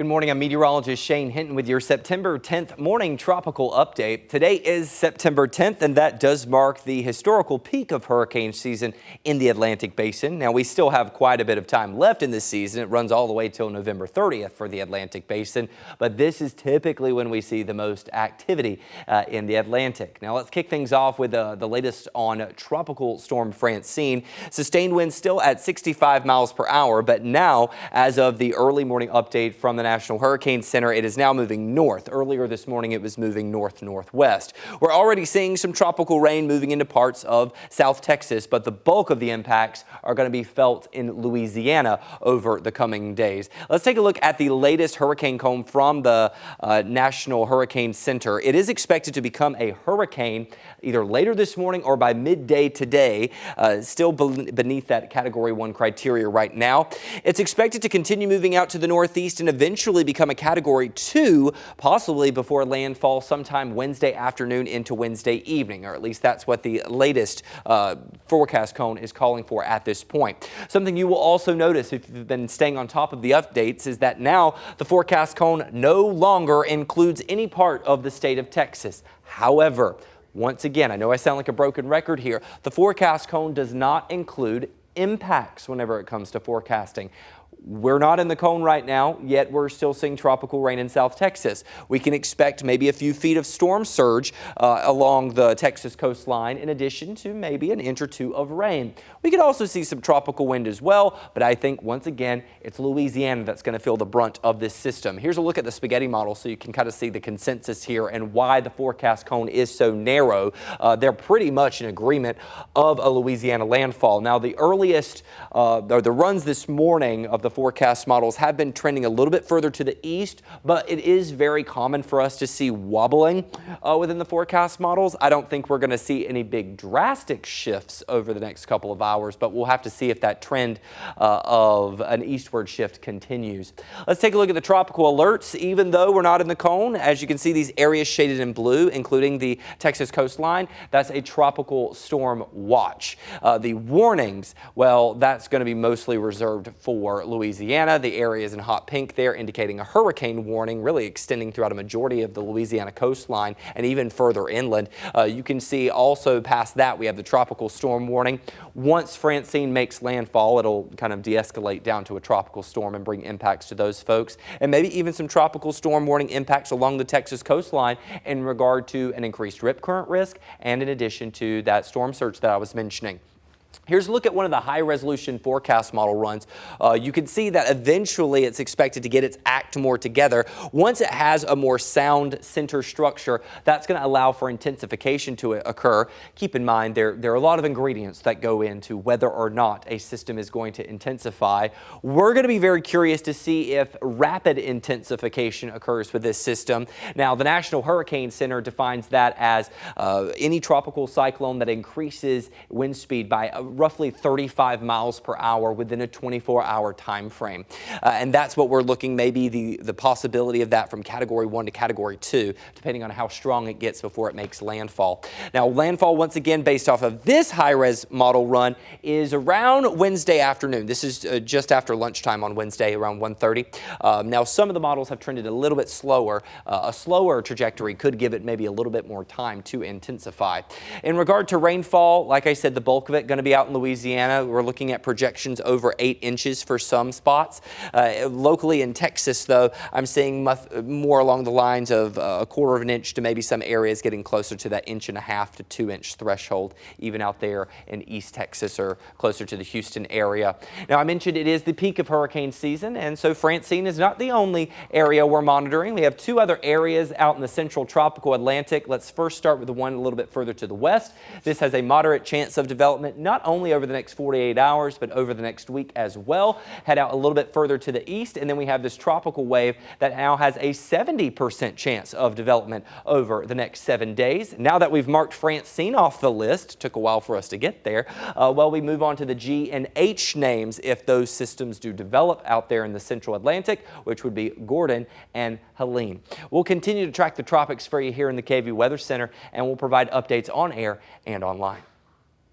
Good morning, I'm meteorologist Shane Hinton with your September 10th morning tropical update. Today is September 10th, and that does mark the historical peak of hurricane season in the Atlantic Basin. Now, we still have quite a bit of time left in this season. It runs all the way till November 30th for the Atlantic Basin, but this is typically when we see the most activity in the Atlantic. Now, let's kick things off with the latest on Tropical Storm Francine. Sustained winds still at 65 miles per hour, but now, as of the early morning update from the National Hurricane Center, it is now moving north. Earlier this morning, it was moving north-northwest. We're already seeing some tropical rain moving into parts of South Texas, but the bulk of the impacts are going to be felt in Louisiana over the coming days. Let's take a look at the latest hurricane cone from the National Hurricane Center. It is expected to become a hurricane either later this morning or by midday today, still beneath that Category 1 criteria right now. It's expected to continue moving out to the northeast and eventually become a Category 2, possibly before landfall sometime Wednesday afternoon into Wednesday evening, or at least that's what the latest forecast cone is calling for at this point. Something you will also notice if you've been staying on top of the updates is that now the forecast cone no longer includes any part of the state of Texas. However, once again, I know I sound like a broken record here, the forecast cone does not include impacts whenever it comes to forecasting. We're not in the cone right now, yet we're still seeing tropical rain in South Texas. We can expect maybe a few feet of storm surge along the Texas coastline, in addition to maybe an inch or two of rain. We could also see some tropical wind as well, but I think once again, it's Louisiana that's going to feel the brunt of this system. Here's a look at the spaghetti model so you can kind of see the consensus here and why the forecast cone is so narrow. They're pretty much in agreement of a Louisiana landfall. Now, the earliest, or the runs this morning of the forecast models have been trending a little bit further to the east, but it is very common for us to see wobbling within the forecast models. I don't think we're going to see any big drastic shifts over the next couple of hours, but we'll have to see if that trend of an eastward shift continues. Let's take a look at the tropical alerts. Even though we're not in the cone, as you can see these areas shaded in blue, including the Texas coastline, that's a tropical storm watch. The warnings, well, that's going to be mostly reserved for Louisiana. The area is in hot pink there, indicating a hurricane warning, really extending throughout a majority of the Louisiana coastline and even further inland. You can see also past that we have the tropical storm warning. Once Francine makes landfall, it'll kind of de-escalate down to a tropical storm and bring impacts to those folks, and maybe even some tropical storm warning impacts along the Texas coastline in regard to an increased rip current risk and in addition to that storm surge that I was mentioning. Here's a look at one of the high-resolution forecast model runs. You can see that eventually it's expected to get its act more together. Once it has a more sound center structure, that's going to allow for intensification to occur. Keep in mind, there are a lot of ingredients that go into whether or not a system is going to intensify. We're going to be very curious to see if rapid intensification occurs with this system. Now, the National Hurricane Center defines that as any tropical cyclone that increases wind speed by roughly 35 miles per hour within a 24-hour time frame. And that's what we're looking, maybe the possibility of that from Category 1 to Category 2, depending on how strong it gets before it makes landfall. Now, landfall, once again, based off of this high-res model run, is around Wednesday afternoon. This is just after lunchtime on Wednesday, around 1:30. Now, some of the models have trended a little bit slower. A slower trajectory could give it maybe a little bit more time to intensify. In regard to rainfall, like I said, the bulk of it going to be out in Louisiana. We're looking at projections over 8 inches for some spots. Locally in Texas, though, I'm seeing more along the lines of a quarter of an inch to maybe some areas getting closer to that 1.5 to 2 inch threshold, even out there in East Texas or closer to the Houston area. Now, I mentioned it is the peak of hurricane season, and so Francine is not the only area we're monitoring. We have 2 other areas out in the central tropical Atlantic. Let's first start with the one a little bit further to the west. This has a moderate chance of development, not only over the next 48 hours, but over the next week as well. Head out a little bit further to the east, and then we have this tropical wave that now has a 70% chance of development over the next 7 days. Now that we've marked Francine off the list, took a while for us to get there, well, we move on to the G and H names if those systems do develop out there in the central Atlantic, which would be Gordon and Helene. We'll continue to track the tropics for you here in the KVUE Weather Center, and we'll provide updates on air and online.